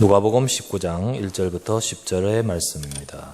누가복음 19장 1절부터 10절의 말씀입니다.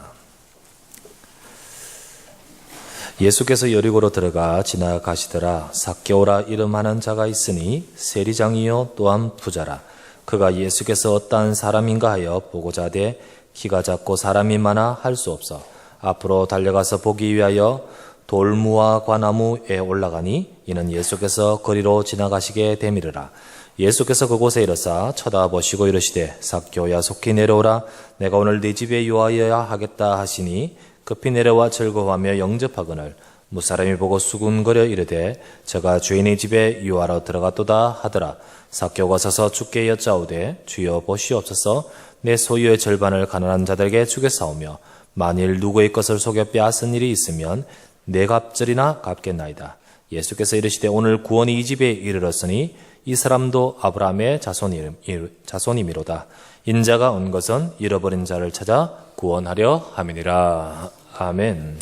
예수께서 여리고로 들어가 지나가시더라. 삭개오라 이름하는 자가 있으니 세리장이요 또한 부자라. 그가 예수께서 어떠한 사람인가 하여 보고자 하되 키가 작고 사람이 많아 할 수 없어 앞으로 달려가서 보기 위하여 돌무와 과나무에 올라가니 이는 예수께서 거리로 지나가시게 되밀으라. 예수께서 그곳에 이르사 쳐다보시고 이르시되 삭개오야 속히 내려오라. 내가 오늘 네 집에 유하여야 하겠다 하시니 급히 내려와 즐거워하며 영접하거늘 무사람이 보고 수군거려 이르되 저가 주인의 집에 유하러 들어갔도다 하더라. 삭개오가 서서 주께 여짜오되 주여 보시옵소서 내 소유의 절반을 가난한 자들에게 주겠사오며 만일 누구의 것을 속여 빼앗은 일이 있으면 네 갑절이나 갚겠나이다. 예수께서 이르시되 오늘 구원이 이 집에 이르렀으니 이 사람도 아브라함의 자손이미로다. 인자가 온 것은 잃어버린 자를 찾아 구원하려 함이니라. 아멘.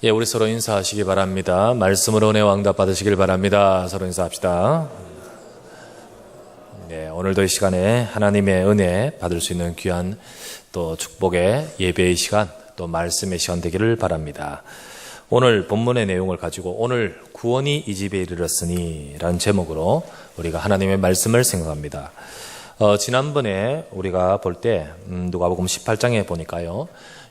예, 우리 서로 인사하시기 바랍니다. 말씀으로 은혜 왕답 받으시길 바랍니다. 서로 인사합시다. 네, 오늘도 이 시간에 하나님의 은혜 받을 수 있는 귀한 또 축복의 예배의 시간, 또 말씀의 시간 되기를 바랍니다. 오늘 본문의 내용을 가지고 오늘 구원이 이 집에 이르렀으니 라는 제목으로 우리가 하나님의 말씀을 생각합니다. 지난번에 우리가 볼 때 누가복음 18장에 보니까요,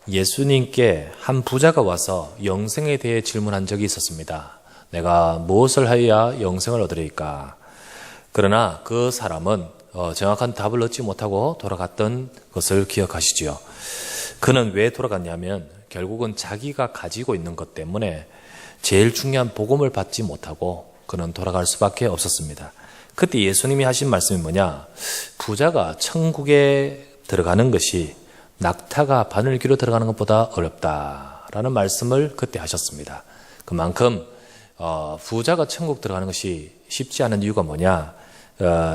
예수님께 한 부자가 와서 영생에 대해 질문한 적이 있었습니다. 내가 무엇을 하여야 영생을 얻으리까? 그러나 그 사람은 정확한 답을 얻지 못하고 돌아갔던 것을 기억하시지요. 그는 왜 돌아갔냐면 결국은 자기가 가지고 있는 것 때문에 제일 중요한 복음을 받지 못하고 그는 돌아갈 수밖에 없었습니다. 그때 예수님이 하신 말씀이 뭐냐? 부자가 천국에 들어가는 것이 낙타가 바늘귀로 들어가는 것보다 어렵다라는 말씀을 그때 하셨습니다. 그만큼 부자가 천국 들어가는 것이 쉽지 않은 이유가 뭐냐?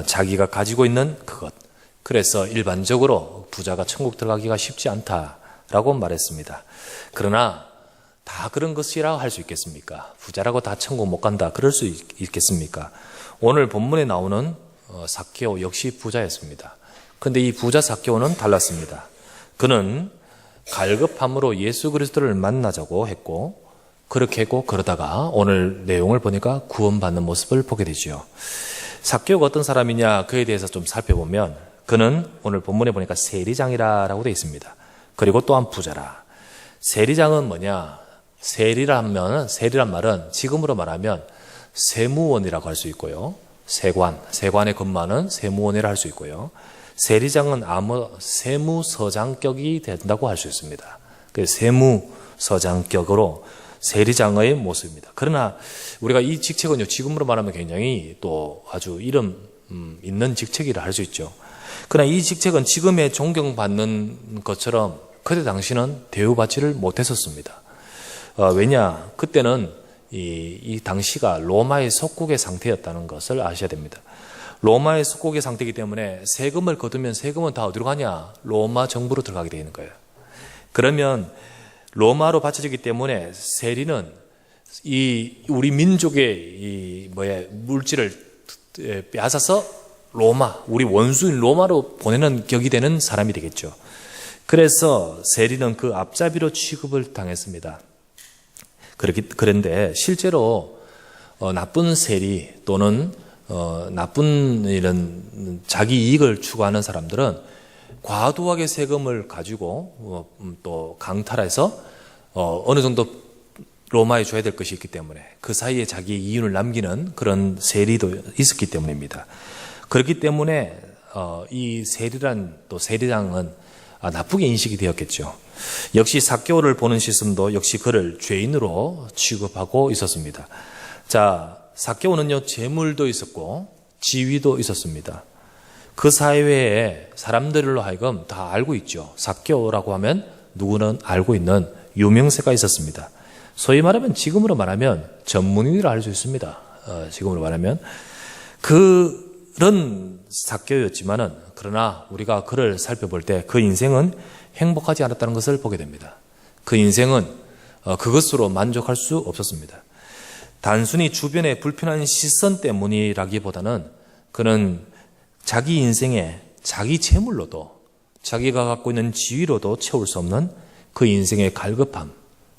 자기가 가지고 있는 그것. 그래서 일반적으로 부자가 천국 들어가기가 쉽지 않다라고 말했습니다. 그러나 다 그런 것이라고 할 수 있겠습니까? 부자라고 다 천국 못 간다, 그럴 수 있겠습니까? 오늘 본문에 나오는 삭개오 역시 부자였습니다. 그런데 이 부자 삭개오는 달랐습니다. 그는 갈급함으로 예수 그리스도를 만나자고 했고, 그렇게 했고 그러다가 오늘 내용을 보니까 구원받는 모습을 보게 되죠. 삭개오가 어떤 사람이냐, 그에 대해서 좀 살펴보면 그는 오늘 본문에 보니까 세리장이라고 되어 있습니다. 그리고 또한 부자라. 세리장은 뭐냐? 세리란 말은 지금으로 말하면 세무원이라고 할 수 있고요. 세관에 근무하는 세무원이라 할 수 있고요. 세리장은 세무서장격이 된다고 할 수 있습니다. 그 세무서장격으로 세리장의 모습입니다. 그러나 우리가 이 직책은요, 지금으로 말하면 굉장히 또 아주 이름 있는 직책이라 할 수 있죠. 그러나 이 직책은 지금의 존경받는 것처럼 그때 당시는 대우받지를 못했었습니다. 왜냐? 그때는 이 당시가 로마의 속국의 상태였다는 것을 아셔야 됩니다. 로마의 속국의 상태이기 때문에 세금을 거두면 세금은 다 어디로 가냐? 로마 정부로 들어가게 되는 거예요. 그러면 로마로 바쳐지기 때문에 세리는 우리 민족의 물질을 빼앗아서 우리 원수인 로마로 보내는 격이 되는 사람이 되겠죠. 그래서 세리는 그 앞잡이로 취급을 당했습니다. 그런데 실제로 나쁜 세리 또는 나쁜 이런 자기 이익을 추구하는 사람들은 과도하게 세금을 가지고 또 강탈해서 어느 정도 로마에 줘야 될 것이 있기 때문에 그 사이에 자기의 이윤을 남기는 그런 세리도 있었기 때문입니다. 그렇기 때문에 이 세리장은 나쁘게 인식이 되었겠죠. 역시 삭개오를 보는 시선도 역시 그를 죄인으로 취급하고 있었습니다. 자, 삭개오는요, 재물도 있었고 지위도 있었습니다. 그 사회에 사람들로 하여금 다 알고 있죠. 삭개오라고 하면 누구는 알고 있는 유명세가 있었습니다. 소위 말하면 지금으로 말하면 전문인이라 할 수 있습니다. 지금으로 말하면 그런 삭개오였지만은 그러나 우리가 그를 살펴볼 때 그 인생은 행복하지 않았다는 것을 보게 됩니다. 그 인생은 그것으로 만족할 수 없었습니다. 단순히 주변의 불편한 시선 때문이라기보다는 그는 자기 인생에 자기 재물로도 자기가 갖고 있는 지위로도 채울 수 없는 그 인생의 갈급함,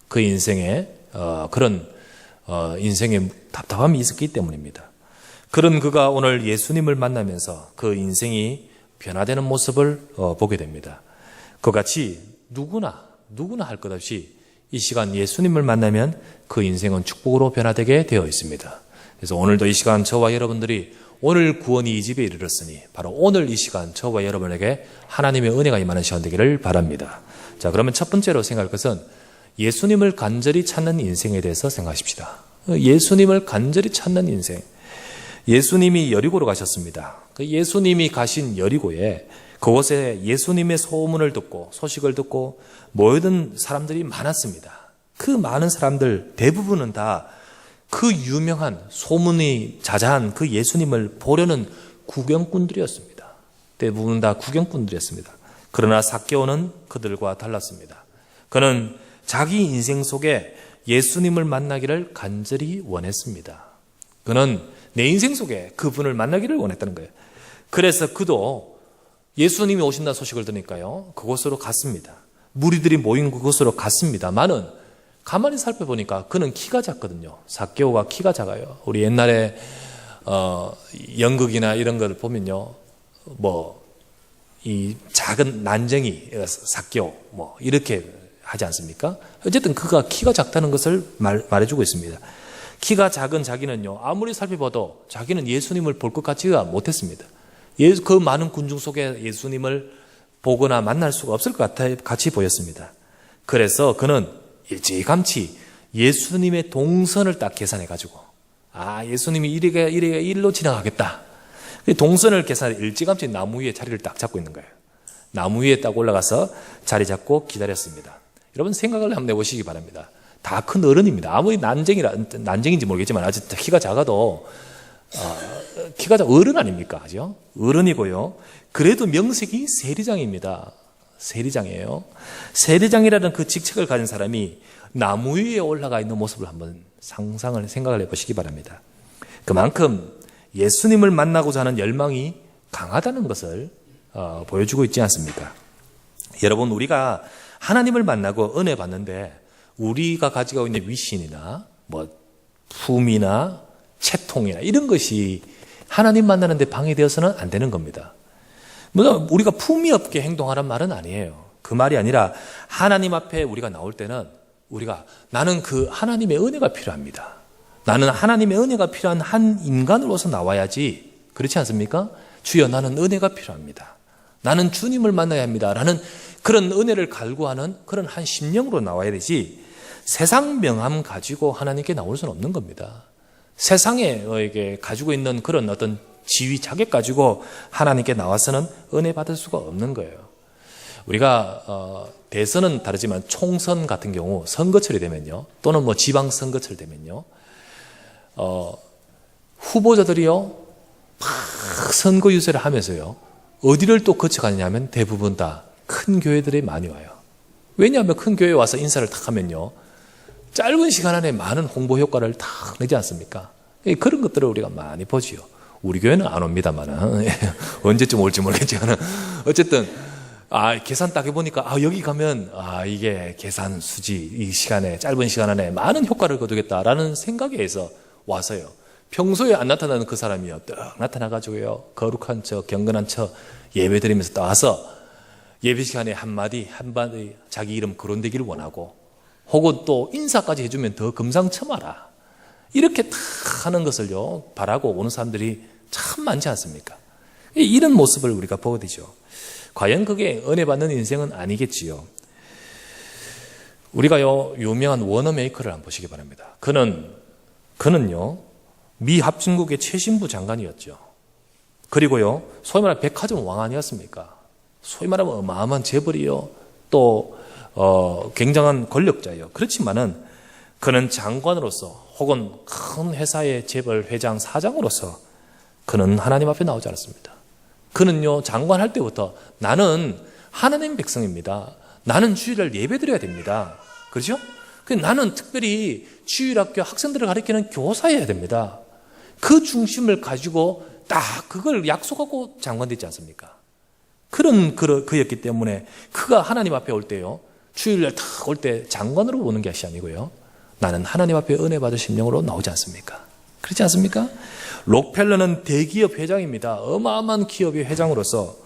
그 인생의 그런 인생의 답답함이 있었기 때문입니다. 그런 그가 오늘 예수님을 만나면서 그 인생이 변화되는 모습을 보게 됩니다. 그같이 누구나 할 것 없이 이 시간 예수님을 만나면 그 인생은 축복으로 변화되게 되어 있습니다. 그래서 오늘도 이 시간 저와 여러분들이 오늘 구원이 이 집에 이르렀으니 바로 오늘 이 시간 저와 여러분에게 하나님의 은혜가 임하는 시간 되기를 바랍니다. 자, 그러면 첫 번째로 생각할 것은 예수님을 간절히 찾는 인생에 대해서 생각하십시다. 예수님을 간절히 찾는 인생. 예수님이 여리고로 가셨습니다. 그 예수님이 가신 여리고에 그곳에 예수님의 소문을 듣고 소식을 듣고 모여든 사람들이 많았습니다. 그 많은 사람들 대부분은 다 그 유명한 소문이 자자한 그 예수님을 보려는 구경꾼들이었습니다. 대부분 다 구경꾼들이었습니다. 그러나 삭개오는 그들과 달랐습니다. 그는 자기 인생 속에 예수님을 만나기를 간절히 원했습니다. 그는 내 인생 속에 그분을 만나기를 원했다는 거예요. 그래서 그도 예수님이 오신다는 소식을 들으니까요, 그곳으로 갔습니다. 무리들이 모인 그곳으로 갔습니다만은 가만히 살펴보니까 그는 키가 작거든요. 삭개오가 키가 작아요. 우리 옛날에 연극이나 이런 걸 보면요, 이 작은 난쟁이 삭개오 이렇게 하지 않습니까? 어쨌든 그가 키가 작다는 것을 말해주고 있습니다. 키가 작은 자기는요, 아무리 살펴봐도 자기는 예수님을 볼 것 같지가 못했습니다. 그 많은 군중 속에 예수님을 보거나 만날 수가 없을 것 같이 보였습니다. 그래서 그는 일찌감치 예수님의 동선을 딱 계산해가지고, 예수님이 일로 지나가겠다. 동선을 계산해 일찌감치 나무 위에 자리를 딱 잡고 있는 거예요. 나무 위에 딱 올라가서 자리 잡고 기다렸습니다. 여러분 생각을 한번 해보시기 바랍니다. 다 큰 어른입니다. 아무리 난쟁인지 모르겠지만 아직 키가 작아도 어른 아닙니까? 그죠? 어른이고요. 그래도 명색이 세리장입니다. 세리장이에요. 세리장이라는 그 직책을 가진 사람이 나무 위에 올라가 있는 모습을 한번 생각을 해보시기 바랍니다. 그만큼 예수님을 만나고자 하는 열망이 강하다는 것을 보여주고 있지 않습니까? 여러분, 우리가 하나님을 만나고 은혜 받는데 우리가 가지고 있는 위신이나 품이나 채통이나 이런 것이 하나님 만나는데 방해되어서는 안 되는 겁니다. 물론 우리가 품이 없게 행동하란 말은 아니에요. 그 말이 아니라 하나님 앞에 우리가 나올 때는 나는 그 하나님의 은혜가 필요합니다. 나는 하나님의 은혜가 필요한 한 인간으로서 나와야지. 그렇지 않습니까? 주여, 나는 은혜가 필요합니다. 나는 주님을 만나야 합니다. 라는 그런 은혜를 갈구하는 그런 한 심령으로 나와야 되지, 세상 명함 가지고 하나님께 나올 수는 없는 겁니다. 세상에 가지고 있는 그런 어떤 지위, 자격 가지고 하나님께 나와서는 은혜 받을 수가 없는 거예요. 우리가 대선은 다르지만 총선 같은 경우 선거철이 되면요, 또는 지방선거철 되면요, 후보자들이요 막 선거 유세를 하면서요 어디를 또 거쳐가냐면 대부분 다 큰 교회들이 많이 와요. 왜냐하면 큰 교회에 와서 인사를 탁 하면요 짧은 시간 안에 많은 홍보 효과를 탁 내지 않습니까? 그런 것들을 우리가 많이 보지요. 우리 교회는 안 옵니다만 언제쯤 올지 모르겠지만 어쨌든 계산 딱 해보니까 여기 가면 이게 계산 수지 이 시간에 짧은 시간 안에 많은 효과를 거두겠다라는 생각에 해서 와서요. 평소에 안 나타나는 그 사람이요 딱 나타나가지고요 거룩한 척 경건한 척 예배 드리면서 와서 예배 시간에 한마디 자기 이름 거론되기를 원하고, 혹은 또 인사까지 해주면 더 금상첨화라 이렇게 다 하는 것을요 바라고 오는 사람들이 참 많지 않습니까? 이런 모습을 우리가 보게 되죠. 과연 그게 은혜 받는 인생은 아니겠지요. 우리가요 유명한 워너메이커를 한번 보시기 바랍니다. 그는요 미 합중국의 최신부 장관이었죠. 그리고요 소위 말하는 백화점 왕 아니었습니까? 소위 말하면 어마어마한 재벌이요 또 굉장한 권력자예요. 그렇지만은 그는 장관으로서 혹은 큰 회사의 재벌 회장 사장으로서 그는 하나님 앞에 나오지 않았습니다. 그는요 장관할 때부터 나는 하나님 백성입니다. 나는 주일을 예배드려야 됩니다. 그렇죠? 나는 특별히 주일학교 학생들을 가르치는 교사여야 됩니다. 그 중심을 가지고 딱 그걸 약속하고 장관되지 않습니까? 그런 그였기 때문에 그가 하나님 앞에 올 때요, 주일날 탁 올 때 장관으로 오는 것이 아니고요, 나는 하나님 앞에 은혜 받은 심령으로 나오지 않습니까? 그렇지 않습니까? 록펠러는 대기업 회장입니다. 어마어마한 기업의 회장으로서.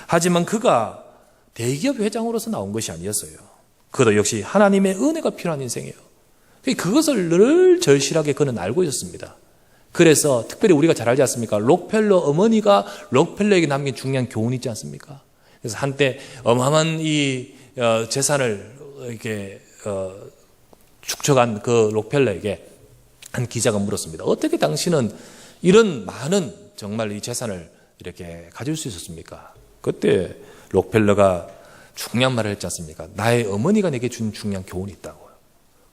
하지만 그가 대기업 회장으로서 나온 것이 아니었어요. 그도 역시 하나님의 은혜가 필요한 인생이에요. 그것을 늘 절실하게 그는 알고 있었습니다. 그래서 특별히 우리가 잘 알지 않습니까? 록펠러 어머니가 록펠러에게 남긴 중요한 교훈이 있지 않습니까? 그래서 한때 어마어마한 이 재산을 이렇게 축적한 그 록펠러에게 한 기자가 물었습니다. 어떻게 당신은 이런 많은 정말 이 재산을 이렇게 가질 수 있었습니까? 그때 록펠러가 중요한 말을 했지 않습니까? 나의 어머니가 내게 준 중요한 교훈이 있다고요.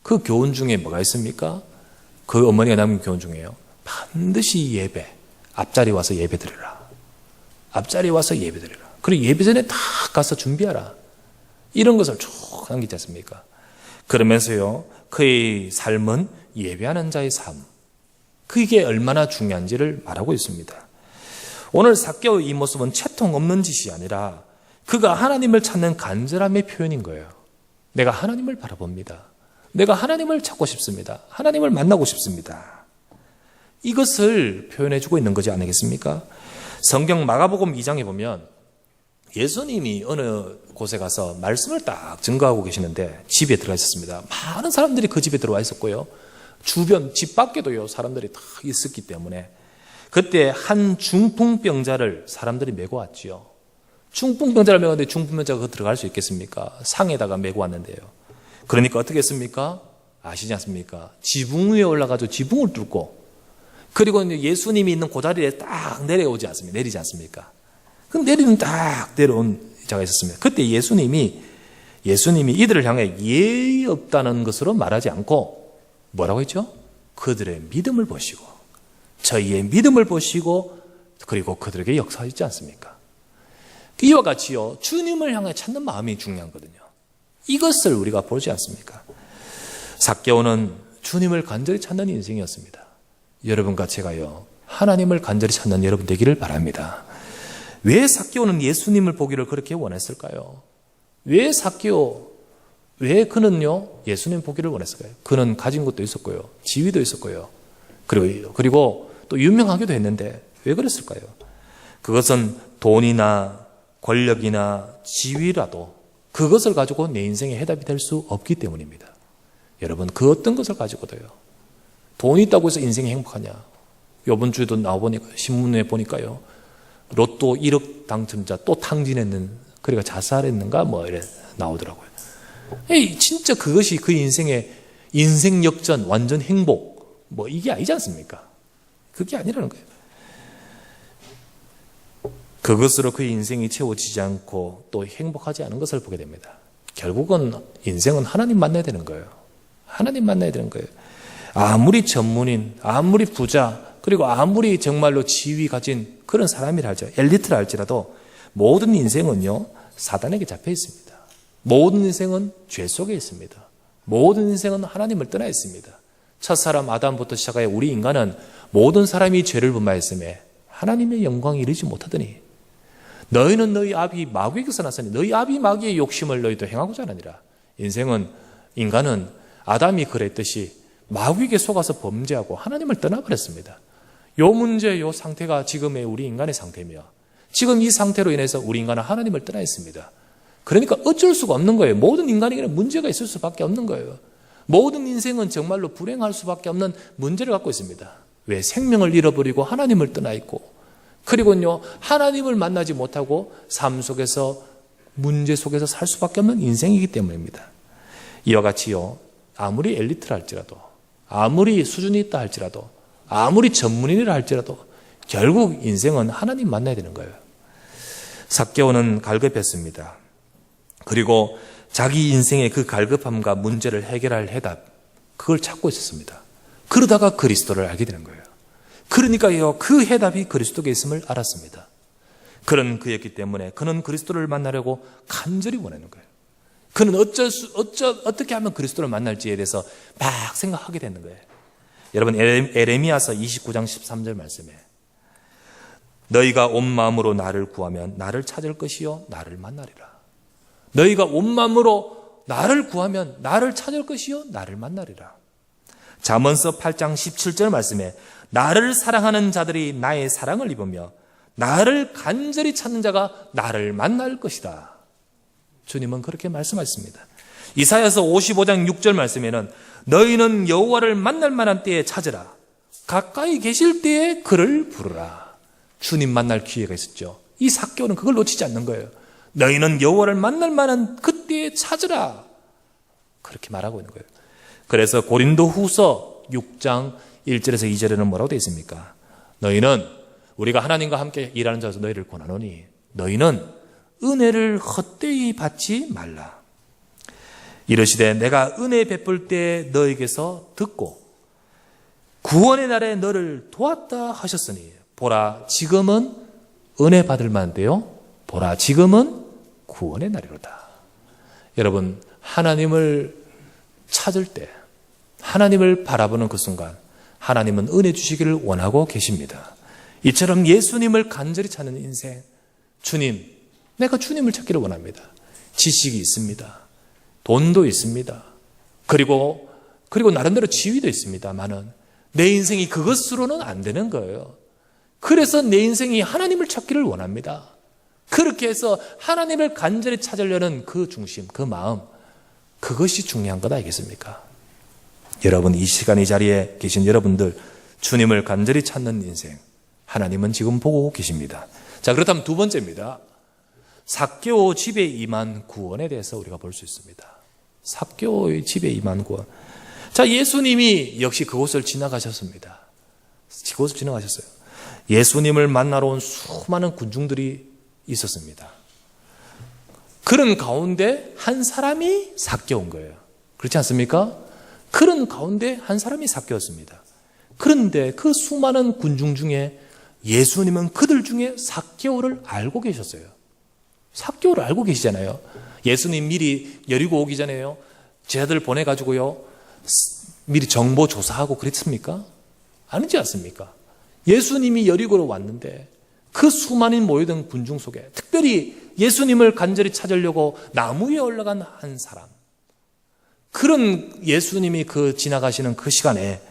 그 교훈 중에 뭐가 있습니까? 그 어머니가 남긴 교훈 중에요, 반드시 예배, 앞자리 와서 예배 드리라. 앞자리 와서 예배 드리라. 그리고 예배 전에 다 가서 준비하라. 이런 것을 쭉 남기지 않습니까? 그러면서요, 그의 삶은 예배하는 자의 삶, 그게 얼마나 중요한지를 말하고 있습니다. 오늘 삭개오의 이 모습은 채통 없는 짓이 아니라 그가 하나님을 찾는 간절함의 표현인 거예요. 내가 하나님을 바라봅니다. 내가 하나님을 찾고 싶습니다. 하나님을 만나고 싶습니다. 이것을 표현해주고 있는 것이 아니겠습니까? 성경 마가복음 2장에 보면 예수님이 어느 곳에 가서 말씀을 딱 증거하고 계시는데 집에 들어가 있었습니다. 많은 사람들이 그 집에 들어와 있었고요, 주변 집 밖에도요 사람들이 다 있었기 때문에 그때 한 중풍병자를 사람들이 메고 왔지요. 중풍병자를 메고 왔는데 중풍병자가 그 들어갈 수 있겠습니까? 상에다가 메고 왔는데요. 그러니까 어떻게 했습니까? 아시지 않습니까? 지붕 위에 올라가서 지붕을 뚫고, 그리고 예수님이 있는 그 자리에 딱 내려오지 않습니까? 내리지 않습니까? 그 딱 내려온 자가 있었습니다. 그때 예수님이 이들을 향해 예의 없다는 것으로 말하지 않고 뭐라고 했죠? 그들의 믿음을 보시고, 저희의 믿음을 보시고, 그리고 그들에게 역사하지 않습니까? 이와 같이요, 주님을 향해 찾는 마음이 중요하거든요. 이것을 우리가 보지 않습니까? 삭개오는 주님을 간절히 찾는 인생이었습니다. 여러분과 제가요, 하나님을 간절히 찾는 여러분 되기를 바랍니다. 왜 삭개오는 예수님을 보기를 그렇게 원했을까요? 왜 그는요 예수님 보기를 원했을까요? 그는 가진 것도 있었고요, 지위도 있었고요, 그리고 또 유명하기도 했는데 왜 그랬을까요? 그것은 돈이나 권력이나 지위라도 그것을 가지고 내 인생의 해답이 될 수 없기 때문입니다. 여러분, 그 어떤 것을 가지고도요, 돈이 있다고 해서 인생이 행복하냐? 이번 주에도 나와보니까, 신문에 보니까요, 로또 1억 당첨자 또 탕진했는, 그러니까 자살했는가 뭐 이래 나오더라고요. 진짜 그것이 그 인생의 인생 역전, 완전 행복, 뭐 이게 아니지 않습니까? 그게 아니라는 거예요. 그것으로 그의 인생이 채워지지 않고 또 행복하지 않은 것을 보게 됩니다. 결국은 인생은 하나님 만나야 되는 거예요. 하나님 만나야 되는 거예요. 아무리 전문인, 아무리 부자, 그리고 아무리 정말로 지위 가진 그런 사람이라 할지라도, 엘리트라 할지라도 모든 인생은요 사단에게 잡혀 있습니다. 모든 인생은 죄 속에 있습니다. 모든 인생은 하나님을 떠나 있습니다. 첫사람 아담부터 시작하여 우리 인간은 모든 사람이 죄를 범하였음에 하나님의 영광에 이르지 못하더니 너희는 너희 아비 마귀에게서 났으니 너희 아비 마귀의 욕심을 너희도 행하고자 하느니라. 인간은 아담이 그랬듯이 마귀에게 속아서 범죄하고 하나님을 떠나버렸습니다. 요 문제, 요 상태가 지금의 우리 인간의 상태며, 지금 이 상태로 인해서 우리 인간은 하나님을 떠나 있습니다. 그러니까 어쩔 수가 없는 거예요. 모든 인간에게는 문제가 있을 수밖에 없는 거예요. 모든 인생은 정말로 불행할 수밖에 없는 문제를 갖고 있습니다. 왜? 생명을 잃어버리고 하나님을 떠나 있고, 그리고요 하나님을 만나지 못하고 삶 속에서 문제 속에서 살 수밖에 없는 인생이기 때문입니다. 이와 같이요, 아무리 엘리트라 할지라도, 아무리 수준이 있다 할지라도, 아무리 전문인이라 할지라도 결국 인생은 하나님 만나야 되는 거예요. 삭개오는 갈급했습니다. 그리고 자기 인생의 그 갈급함과 문제를 해결할 해답, 그걸 찾고 있었습니다. 그러다가 그리스도를 알게 되는 거예요. 그러니까요, 그 해답이 그리스도에 있음을 알았습니다. 그런 그였기 때문에 그는 그리스도를 만나려고 간절히 원하는 거예요. 그는 어떻게 하면 그리스도를 만날지에 대해서 막 생각하게 되는 거예요. 여러분, 에레미야서 29장 13절 말씀에 너희가 온 마음으로 나를 구하면 나를 찾을 것이요 나를 만나리라. 너희가 온 마음으로 나를 구하면 나를 찾을 것이요 나를 만나리라. 잠언서 8장 17절 말씀에 나를 사랑하는 자들이 나의 사랑을 입으며 나를 간절히 찾는 자가 나를 만날 것이다. 주님은 그렇게 말씀하셨습니다. 이사야서 55장 6절 말씀에는 너희는 여호와를 만날 만한 때에 찾으라. 가까이 계실 때에 그를 부르라. 주님 만날 기회가 있었죠. 이 삭개오는 그걸 놓치지 않는 거예요. 너희는 여호와를 만날 만한 그때에 찾으라. 그렇게 말하고 있는 거예요. 그래서 고린도후서 6장 1절에서 2절에는 뭐라고 되어 있습니까? 너희는 우리가 하나님과 함께 일하는 자로서 너희를 권하노니 너희는 은혜를 헛되이 받지 말라. 이르시되 내가 은혜 베풀 때 너에게서 듣고 구원의 날에 너를 도왔다 하셨으니 보라 지금은 은혜 받을 만한데요. 보라 지금은 구원의 날이로다. 여러분 하나님을 찾을 때 하나님을 바라보는 그 순간 하나님은 은혜 주시기를 원하고 계십니다. 이처럼 예수님을 간절히 찾는 인생, 주님, 내가 주님을 찾기를 원합니다. 지식이 있습니다. 돈도 있습니다. 그리고 나름대로 지위도 있습니다만은 내 인생이 그것으로는 안 되는 거예요. 그래서 내 인생이 하나님을 찾기를 원합니다. 그렇게 해서 하나님을 간절히 찾으려는 그 중심, 그 마음, 그것이 중요한 것 아니겠습니까? 여러분, 이 시간 이 자리에 계신 여러분들, 주님을 간절히 찾는 인생, 하나님은 지금 보고 계십니다. 자, 그렇다면 두 번째입니다. 삭개오 집에 임한 구원에 대해서 우리가 볼 수 있습니다. 삭개오의 집에 임한 구원. 자, 예수님이 역시 그곳을 지나가셨습니다. 그곳을 지나가셨어요. 예수님을 만나러 온 수많은 군중들이 있었습니다. 그런 가운데 한 사람이 삭개온 거예요. 그렇지 않습니까? 그런 가운데 한 사람이 삭개었습니다. 그런데 그 수많은 군중 중에 예수님은 그들 중에 삭개오를 알고 계셨어요. 삭개오를 알고 계시잖아요. 예수님 미리 여리고 오기 전에요. 제자들 보내가지고요. 미리 정보 조사하고 그랬습니까? 아니지 않습니까? 예수님이 여리고로 왔는데 그 수많은 모여든 군중 속에 특별히 예수님을 간절히 찾으려고 나무 위에 올라간 한 사람, 그런 예수님이 그 지나가시는 그 시간에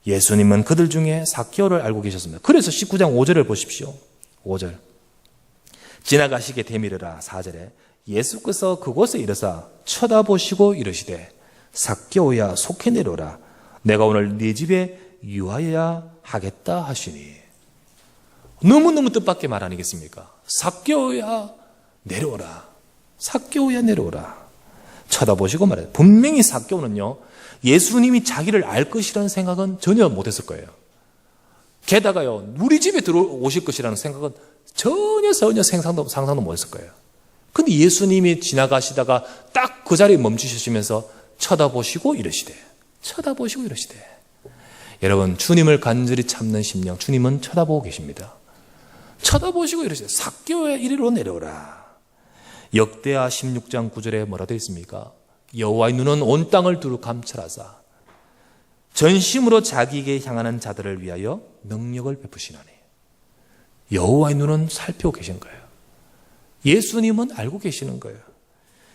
예수님은 그들 중에 삭개오를 알고 계셨습니다. 그래서 19장 5절을 보십시오. 5절. 지나가시게 되밀으라. 4절에 예수께서 그곳에 이르사 쳐다보시고 이르시되 삭개오야 속히 내려오라. 내가 오늘 네 집에 유하여야 하겠다 하시니. 너무너무 뜻밖의 말 아니겠습니까? 삭개오야 내려오라. 삭개오야 내려오라. 쳐다보시고 말해요. 분명히 삭개오는요, 예수님이 자기를 알 것이라는 생각은 전혀 못했을 거예요. 게다가요, 우리 집에 들어오실 것이라는 생각은 전혀 상상도 못했을 거예요. 근데 예수님이 지나가시다가 딱 그 자리에 멈추시면서 쳐다보시고 이러시되. 여러분, 주님을 간절히 찾는 심령, 주님은 쳐다보고 계십니다. 쳐다보시고 이러시되 삭개오야 이리로 내려오라. 역대하 16장 9절에 뭐라 되어 있습니까? 여호와의 눈은 온 땅을 두루 감찰하사 전심으로 자기에게 향하는 자들을 위하여 능력을 베푸시나니. 여호와의 눈은 살피고 계신 거예요. 예수님은 알고 계시는 거예요.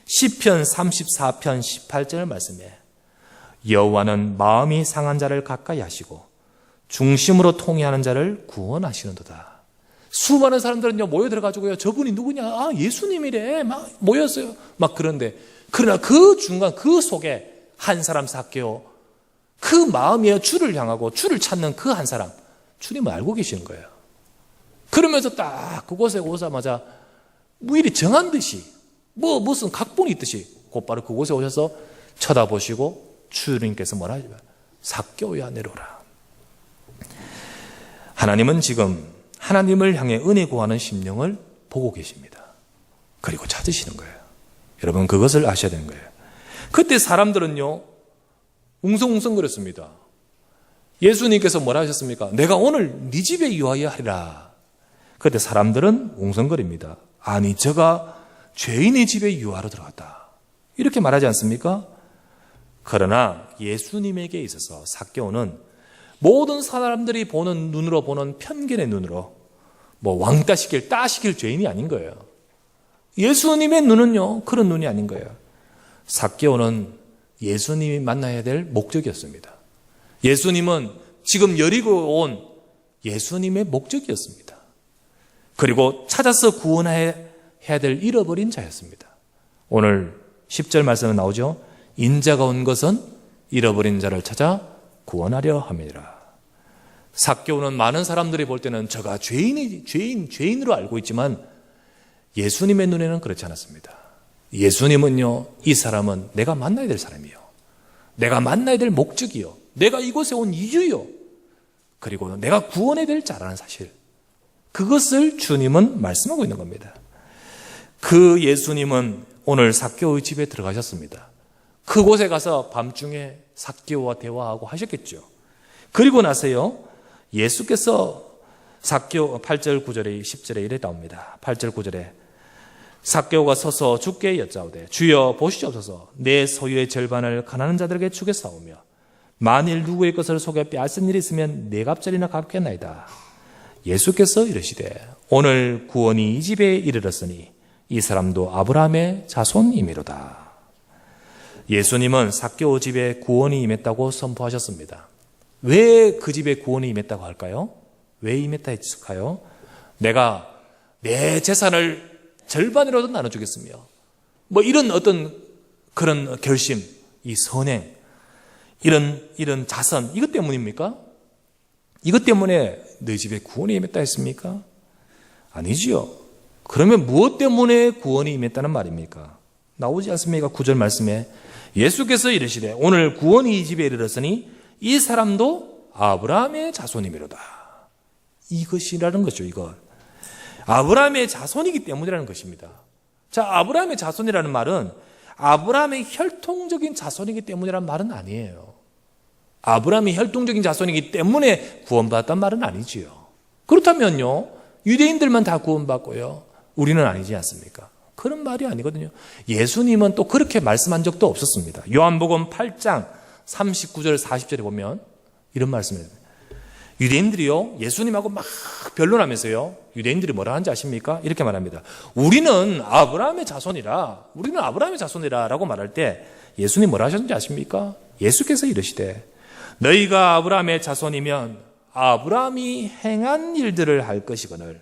시편 34편 18절 말씀에 여호와는 마음이 상한 자를 가까이 하시고 중심으로 통회하는 자를 구원하시는도다. 수많은 사람들은요 모여들어가지고요, 저분이 누구냐? 아, 예수님이래. 막 모였어요. 막 그런데, 그러나 그 중간 그 속에 한 사람 삭개오, 그 마음이요 주를 향하고 주를 찾는 그 한 사람, 주님은 알고 계시는 거예요. 그러면서 딱 그곳에 오자마자 미리 정한 듯이 무슨 각본이 있듯이 곧바로 그곳에 오셔서 쳐다보시고 주님께서 뭐라 하죠? 삭개오야 내려오라. 하나님은 지금 하나님을 향해 은혜 구하는 심령을 보고 계십니다. 그리고 찾으시는 거예요. 여러분, 그것을 아셔야 되는 거예요. 그때 사람들은요 웅성웅성거렸습니다. 예수님께서 뭐라 하셨습니까? 내가 오늘 네 집에 유하여 하리라. 그때 사람들은 웅성거립니다. 아니, 저가 죄인의 집에 유하러 들어갔다, 이렇게 말하지 않습니까? 그러나 예수님에게 있어서 삭개오는 모든 사람들이 보는 눈으로 보는 편견의 눈으로 왕따 시킬, 따 시킬 죄인이 아닌 거예요. 예수님의 눈은요, 그런 눈이 아닌 거예요. 삭개오는 예수님이 만나야 될 목적이었습니다. 예수님은 지금 여리고 온 예수님의 목적이었습니다. 그리고 찾아서 구원해야 될 잃어버린 자였습니다. 오늘 10절 말씀에 나오죠. 인자가 온 것은 잃어버린 자를 찾아 구원하려 함이라. 삭개오는 많은 사람들이 볼 때는 저가 죄인으로 알고 있지만 예수님의 눈에는 그렇지 않았습니다. 예수님은요, 이 사람은 내가 만나야 될 사람이요, 내가 만나야 될 목적이요, 내가 이곳에 온 이유요, 그리고 내가 구원해야 될 자라는 사실, 그것을 주님은 말씀하고 있는 겁니다. 그 예수님은 오늘 삭개오의 집에 들어가셨습니다. 그곳에 가서 밤중에 삭개오와 대화하고 하셨겠죠. 그리고 나서요, 예수께서 삭개오 8절 9절에 10절에 이래 나옵니다. 8절 9절에 삭개오가 서서 주께 여짜오되 주여 보시옵소서, 내 소유의 절반을 가난한 자들에게 주겠사오며 만일 누구의 것을 속여 빼앗은 일이 있으면 네 갑절이나 갚겠나이다. 예수께서 이르시되 오늘 구원이 이 집에 이르렀으니 이 사람도 아브라함의 자손이미로다. 예수님은 삭개오 집에 구원이 임했다고 선포하셨습니다. 왜 그 집에 구원이 임했다고 할까요? 왜 임했다 했을까요? 내가 내 재산을 절반이라도 나눠주겠으며 이런 어떤 그런 결심, 이 선행, 이런 자선, 이것 때문입니까? 이것 때문에 내 집에 구원이 임했다 했습니까? 아니지요. 그러면 무엇 때문에 구원이 임했다는 말입니까? 나오지 않습니까? 9절 말씀에 예수께서 이르시되 오늘 구원이 이 집에 이르렀으니 이 사람도 아브라함의 자손이미로다. 이것이라는 거죠. 이것 아브라함의 자손이기 때문이라는 것입니다. 자, 아브라함의 자손이라는 말은 아브라함의 혈통적인 자손이기 때문이라는 말은 아니에요. 아브라함이 혈통적인 자손이기 때문에 구원받았단 말은 아니지요. 그렇다면요, 유대인들만 다 구원받고요, 우리는 아니지 않습니까? 그런 말이 아니거든요. 예수님은 또 그렇게 말씀한 적도 없었습니다. 요한복음 8장 39절 40절에 보면 이런 말씀을 해요. 유대인들이요, 예수님하고 막 변론하면서요, 유대인들이 뭐라 하는지 아십니까? 이렇게 말합니다. 우리는 아브라함의 자손이라 라고 말할 때 예수님 뭐라 하셨는지 아십니까? 예수께서 이르시되 너희가 아브라함의 자손이면 아브라함이 행한 일들을 할 것이거늘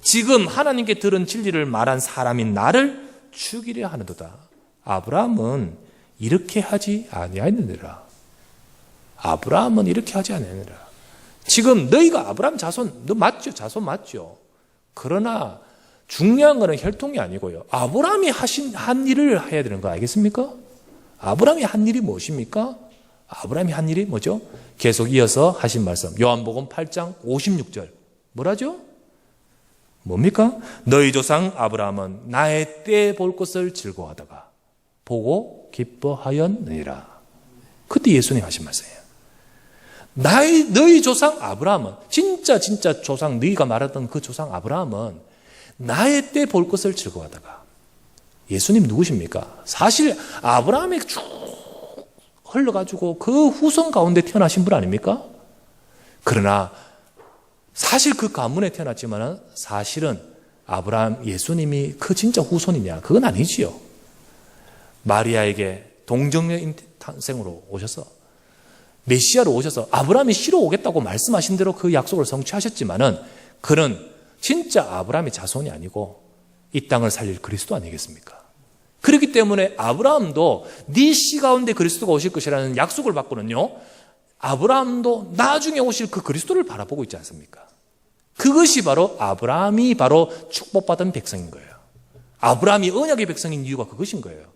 지금 하나님께 들은 진리를 말한 사람인 나를 죽이려 하는도다. 아브라함은 이렇게 하지 아니하였느니라. 아브라함은 이렇게 하지 아니하느니라. 지금 너희가 아브라함 자손, 너 맞죠? 자손 맞죠? 그러나 중요한 것은 혈통이 아니고요, 아브라함이 한 일을 해야 되는 거 알겠습니까? 아브라함이 한 일이 무엇입니까? 아브라함이 한 일이 뭐죠? 계속 이어서 하신 말씀, 요한복음 8장 56절 뭐라죠? 뭡니까? 너희 조상 아브라함은 나의 때 볼 것을 즐거워하다가 보고 기뻐하였느니라. 그때 예수님 하신 말씀이에요. 너희 조상 아브라함은, 진짜 조상, 너희가 말했던 그 조상 아브라함은 나의 때 볼 것을 즐거워하다가. 예수님 누구십니까? 사실 아브라함이 쭉 흘러가지고 그 후손 가운데 태어나신 분 아닙니까? 그러나 사실 그 가문에 태어났지만 사실은 아브라함, 예수님이 그 진짜 후손이냐? 그건 아니지요. 마리아에게 동정녀 탄생으로 오셔서, 메시아로 오셔서 아브라함이 쉬러 오겠다고 말씀하신 대로 그 약속을 성취하셨지만은 그는 진짜 아브라함의 자손이 아니고 이 땅을 살릴 그리스도 아니겠습니까? 그렇기 때문에 아브라함도 네 씨 가운데 그리스도가 오실 것이라는 약속을 받고는요, 아브라함도 나중에 오실 그 그리스도를 바라보고 있지 않습니까? 그것이 바로 아브라함이 바로 축복받은 백성인 거예요. 아브라함이 언약의 백성인 이유가 그것인 거예요.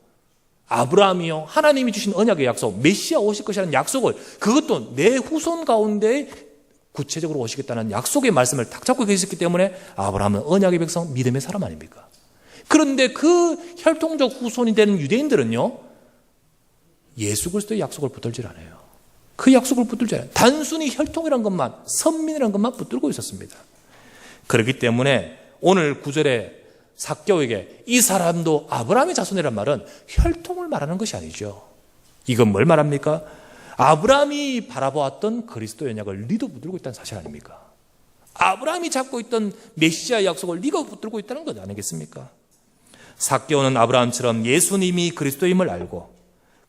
아브라함이요, 하나님이 주신 언약의 약속, 메시아 오실 것이라는 약속을, 그것도 내 후손 가운데 구체적으로 오시겠다는 약속의 말씀을 딱 잡고 계셨기 때문에 아브라함은 언약의 백성, 믿음의 사람 아닙니까? 그런데 그 혈통적 후손이 되는 유대인들은요, 예수 그리스도의 약속을 붙들지 않아요. 그 약속을 붙들지 않아요. 단순히 혈통이란 것만, 선민이란 것만 붙들고 있었습니다. 그렇기 때문에 오늘 9절에 삭개오에게 이 사람도 아브라함의 자손이란 말은 혈통을 말하는 것이 아니죠. 이건 뭘 말합니까? 아브라함이 바라보았던 그리스도의 언약을 니도 붙들고 있다는 사실 아닙니까? 아브라함이 잡고 있던 메시아 약속을 네가 붙들고 있다는 것 아니겠습니까? 삭개오는 아브라함처럼 예수님이 그리스도임을 알고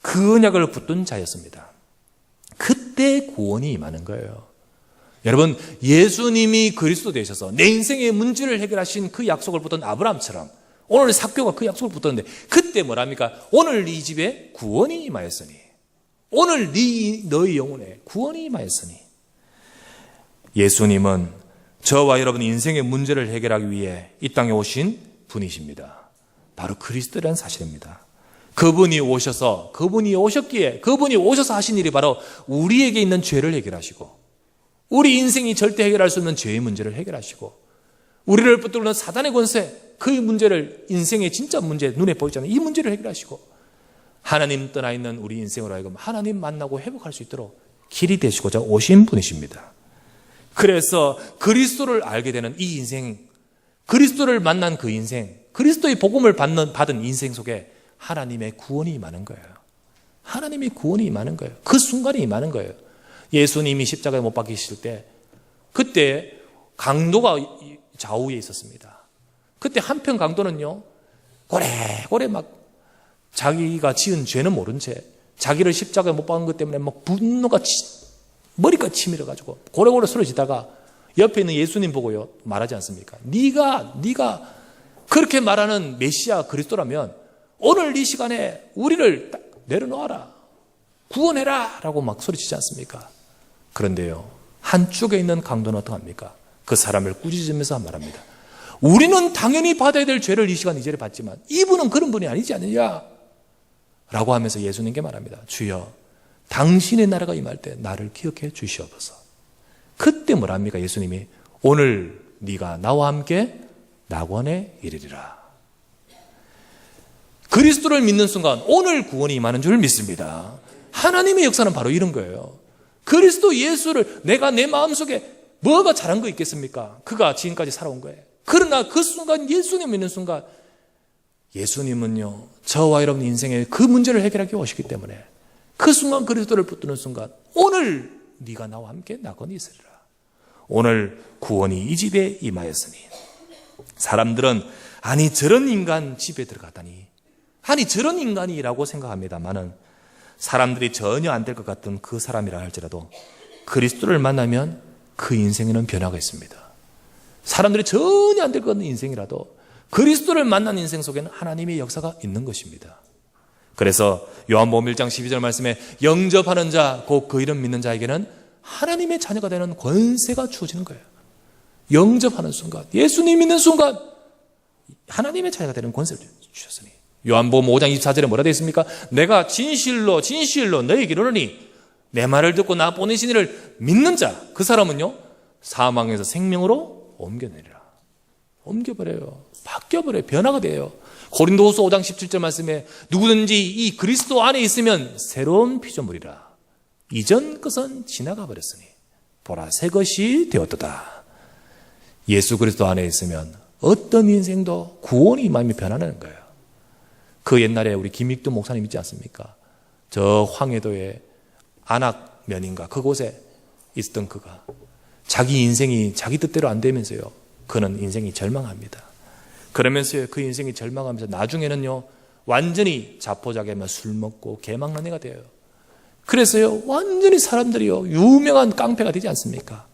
그 언약을 붙든 자였습니다. 그때 구원이 임하는 거예요. 여러분, 예수님이 그리스도 되셔서 내 인생의 문제를 해결하신 그 약속을 붙든 아브라함처럼 오늘 삭개오가 그 약속을 붙었는데 그때 뭐랍니까? 오늘 네 집에 구원이 임하였으니, 오늘 너희 영혼에 구원이 임하였으니. 예수님은 저와 여러분 인생의 문제를 해결하기 위해 이 땅에 오신 분이십니다. 바로 그리스도라는 사실입니다. 그분이 오셨기에 그분이 오셔서 하신 일이 바로 우리에게 있는 죄를 해결하시고, 우리 인생이 절대 해결할 수 없는 죄의 문제를 해결하시고, 우리를 붙들는 사단의 권세, 그 문제를, 인생의 진짜 문제, 눈에 보이잖아요. 이 문제를 해결하시고, 하나님 떠나 있는 우리 인생으로 하여금 하나님 만나고 회복할 수 있도록 길이 되시고자 오신 분이십니다. 그래서 그리스도를 알게 되는 이 인생, 그리스도를 만난 그 인생, 그리스도의 복음을 받은 인생 속에 하나님의 구원이 임하는 거예요. 하나님의 구원이 임하는 거예요. 그 순간이 임하는 거예요. 예수님이 십자가에 못 박히실 때, 그때 강도가 좌우에 있었습니다. 그때 한편 강도는요, 고래고래 막 자기가 지은 죄는 모른 채 자기를 십자가에 못 박은 것 때문에 막 분노가 머리까지 치밀어가지고 고래고래 쓰러지다가 옆에 있는 예수님 보고요 말하지 않습니까? 네가 그렇게 말하는 메시아 그리스도라면 오늘 이 시간에 우리를 내려놓아라, 구원해라 라고 막 소리치지 않습니까? 그런데요, 한쪽에 있는 강도는 어떡합니까? 그 사람을 꾸짖으면서 말합니다. 우리는 당연히 받아야 될 죄를 이 시간 이제를 받지만 이분은 그런 분이 아니지 않느냐 라고 하면서 예수님께 말합니다. 주여, 당신의 나라가 임할 때 나를 기억해 주시옵소서. 그때 뭐랍니까? 예수님이 오늘 네가 나와 함께 낙원에 이르리라. 그리스도를 믿는 순간 오늘 구원이 임하는 줄 믿습니다. 하나님의 역사는 바로 이런 거예요. 그리스도 예수를 내가 내 마음속에 뭐가 잘한 거 있겠습니까? 그가 지금까지 살아온 거예요. 그러나 그 순간, 예수님 믿는 순간, 예수님은요 저와 여러분 인생의 그 문제를 해결하기 오시기 때문에 그 순간 그리스도를 붙드는 순간 오늘 네가 나와 함께 낙원에 있으리라. 오늘 구원이 이 집에 임하였으니. 사람들은 아니 저런 인간 집에 들어가다니, 아니 저런 인간이라고 생각합니다만은 사람들이 전혀 안 될 것 같던 그 사람이라 할지라도 그리스도를 만나면 그 인생에는 변화가 있습니다. 사람들이 전혀 안 될 것 같은 인생이라도 그리스도를 만난 인생 속에는 하나님의 역사가 있는 것입니다. 그래서 요한복음 1장 12절 말씀에 영접하는 자, 곧 그 이름 믿는 자에게는 하나님의 자녀가 되는 권세가 주어지는 거예요. 영접하는 순간, 예수님 믿는 순간 하나님의 자녀가 되는 권세를 주셨으니. 요한복음 5장 24절에 뭐라 되어 있습니까? 내가 진실로 너희에게 이르노니 내 말을 듣고 나 보내신 이를 믿는 자, 그 사람은요 사망에서 생명으로 옮겨내리라. 옮겨버려요. 바뀌어버려요. 변화가 돼요. 고린도후서 5장 17절 말씀에 누구든지 이 그리스도 안에 있으면 새로운 피조물이라. 이전 것은 지나가 버렸으니 보라 새 것이 되었도다. 예수 그리스도 안에 있으면 어떤 인생도 구원이 임함이 변하는 거예요. 그 옛날에 우리 김익두 목사님 있지 않습니까? 저 황해도의 안악면인가 그곳에 있었던 그가 자기 인생이 자기 뜻대로 안 되면서요, 그는 인생이 절망합니다. 그러면서요 그 인생이 절망하면서 나중에는요 완전히 자포자기하며 술 먹고 개망난해가 돼요. 그래서요 완전히 사람들이요 유명한 깡패가 되지 않습니까?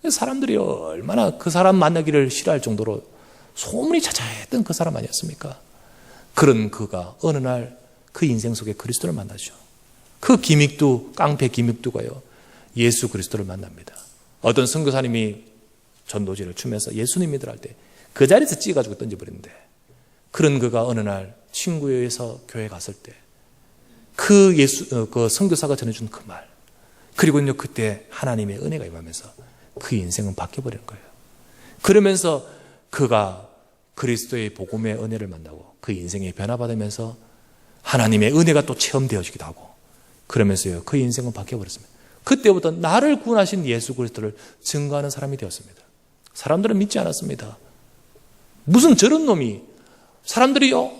사람들이 얼마나 그 사람 만나기를 싫어할 정도로 소문이 자자했던 그 사람 아니었습니까? 그런 그가 어느 날 그 인생 속에 그리스도를 만나죠. 그 김익두, 깡패 김익두가요 예수 그리스도를 만납니다. 어떤 선교사님이 전도지를 추면서 예수님 믿으라 할 때 그 자리에서 찢어가지고 던져버렸는데, 그런 그가 어느 날 친구에 의해서 교회 갔을 때 그 그 선교사가 전해준 그 말, 그리고요 그때 하나님의 은혜가 임하면서 그 인생은 바뀌어버린 거예요. 그러면서 그가 그리스도의 복음의 은혜를 만나고 그 인생이 변화받으면서 하나님의 은혜가 또 체험되어지기도 하고, 그러면서요 그 인생은 바뀌어버렸습니다. 그때부터 나를 구원하신 예수 그리스도를 증거하는 사람이 되었습니다. 사람들은 믿지 않았습니다. 무슨 저런 놈이, 사람들이요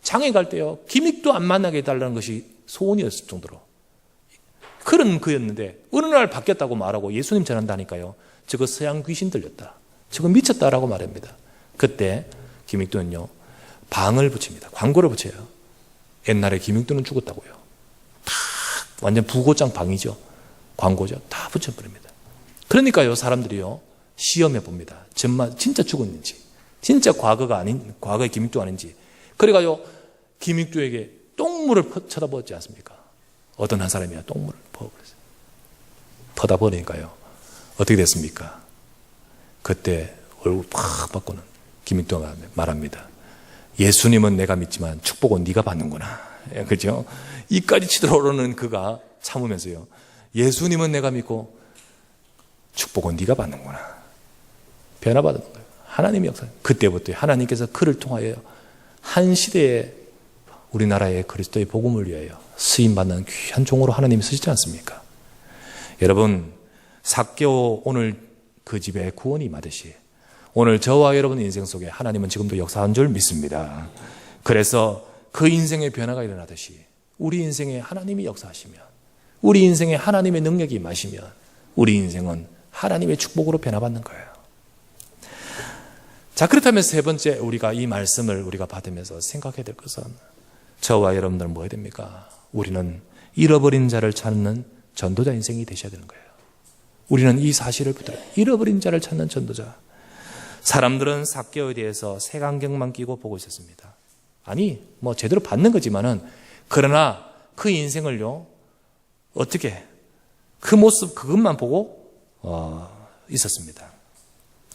장에 갈 때요 기믹도 안 만나게 해달라는 것이 소원이었을 정도로 그런 그였는데 어느 날 바뀌었다고 말하고 예수님 전한다니까요 저거 서양 귀신 들렸다. 저거 미쳤다라고 말합니다. 그때 김익도는요, 방을 붙입니다. 광고를 붙여요. 옛날에 김익도는 죽었다고요. 다 완전 부고장 방이죠. 광고죠. 다 붙여버립니다. 그러니까요, 사람들이요, 시험해 봅니다. 정말 진짜 죽었는지, 진짜 과거의 김익도가 아닌지. 그래가요, 김익도에게 똥물을 쳐다보지 않습니까? 어떤 한 사람이야 똥물을 퍼버렸어요. 퍼다 버리니까요, 어떻게 됐습니까? 그때 얼굴 팍 바꾸는 김익도가 말합니다. 예수님은 내가 믿지만 축복은 네가 받는구나. 그죠? 이까지 치도록 오르는 그가 참으면서요, 예수님은 내가 믿고 축복은 네가 받는구나. 변화받은 거예요. 하나님의 역사. 그때부터 하나님께서 그를 통하여 한 시대에 우리나라의 그리스도의 복음을 위하여 쓰임받는 귀한 종으로 하나님이 쓰시지 않습니까? 여러분, 삭개오 오늘 그 집에 구원이 임하듯이 오늘 저와 여러분 인생 속에 하나님은 지금도 역사한 줄 믿습니다. 그래서 그 인생의 변화가 일어나듯이 우리 인생에 하나님이 역사하시면, 우리 인생에 하나님의 능력이 임하시면 우리 인생은 하나님의 축복으로 변화받는 거예요. 자, 그렇다면 세 번째, 우리가 이 말씀을 우리가 받으면서 생각해야 될 것은, 저와 여러분들은 뭐 해야 됩니까? 우리는 잃어버린 자를 찾는 전도자 인생이 되셔야 되는 거예요. 우리는 이 사실을 붙들어요. 잃어버린 자를 찾는 전도자. 사람들은 삭개오에 대해서 색안경만 끼고 보고 있었습니다. 아니, 뭐 제대로 받는 거지만은, 그러나 그 인생을요, 어떻게 그 모습 그것만 보고 있었습니다.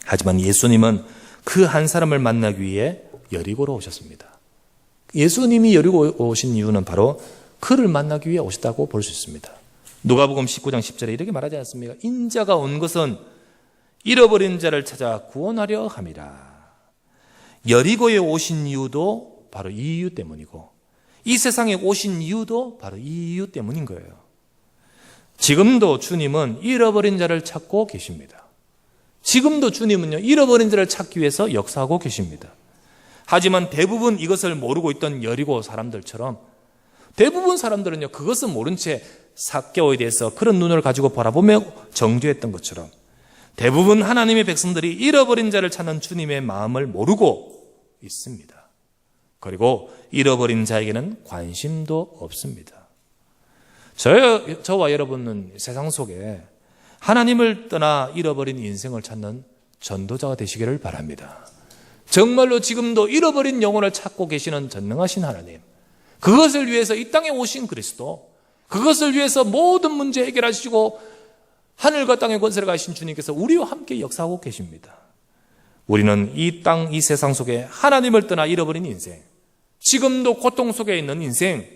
하지만 예수님은 그 한 사람을 만나기 위해 여리고로 오셨습니다. 예수님이 여리고 오신 이유는 바로 그를 만나기 위해 오셨다고 볼 수 있습니다. 누가복음 19장 10절에 이렇게 말하지 않습니까? 인자가 온 것은 잃어버린 자를 찾아 구원하려 함이라. 여리고에 오신 이유도 바로 이 이유 때문이고, 이 세상에 오신 이유도 바로 이 이유 때문인 거예요. 지금도 주님은 잃어버린 자를 찾고 계십니다. 지금도 주님은요, 잃어버린 자를 찾기 위해서 역사하고 계십니다. 하지만 대부분 이것을 모르고 있던 여리고 사람들처럼 대부분 사람들은요, 그것은 모른 채 삭개오에 대해서 그런 눈을 가지고 바라보며 정죄했던 것처럼 대부분 하나님의 백성들이 잃어버린 자를 찾는 주님의 마음을 모르고 있습니다. 그리고 잃어버린 자에게는 관심도 없습니다. 저와 여러분은 세상 속에 하나님을 떠나 잃어버린 인생을 찾는 전도자가 되시기를 바랍니다. 정말로 지금도 잃어버린 영혼을 찾고 계시는 전능하신 하나님, 그것을 위해서 이 땅에 오신 그리스도, 그것을 위해서 모든 문제 해결하시고 하늘과 땅의 권세를 가신 주님께서 우리와 함께 역사하고 계십니다. 우리는 이 땅, 이 세상 속에 하나님을 떠나 잃어버린 인생, 지금도 고통 속에 있는 인생,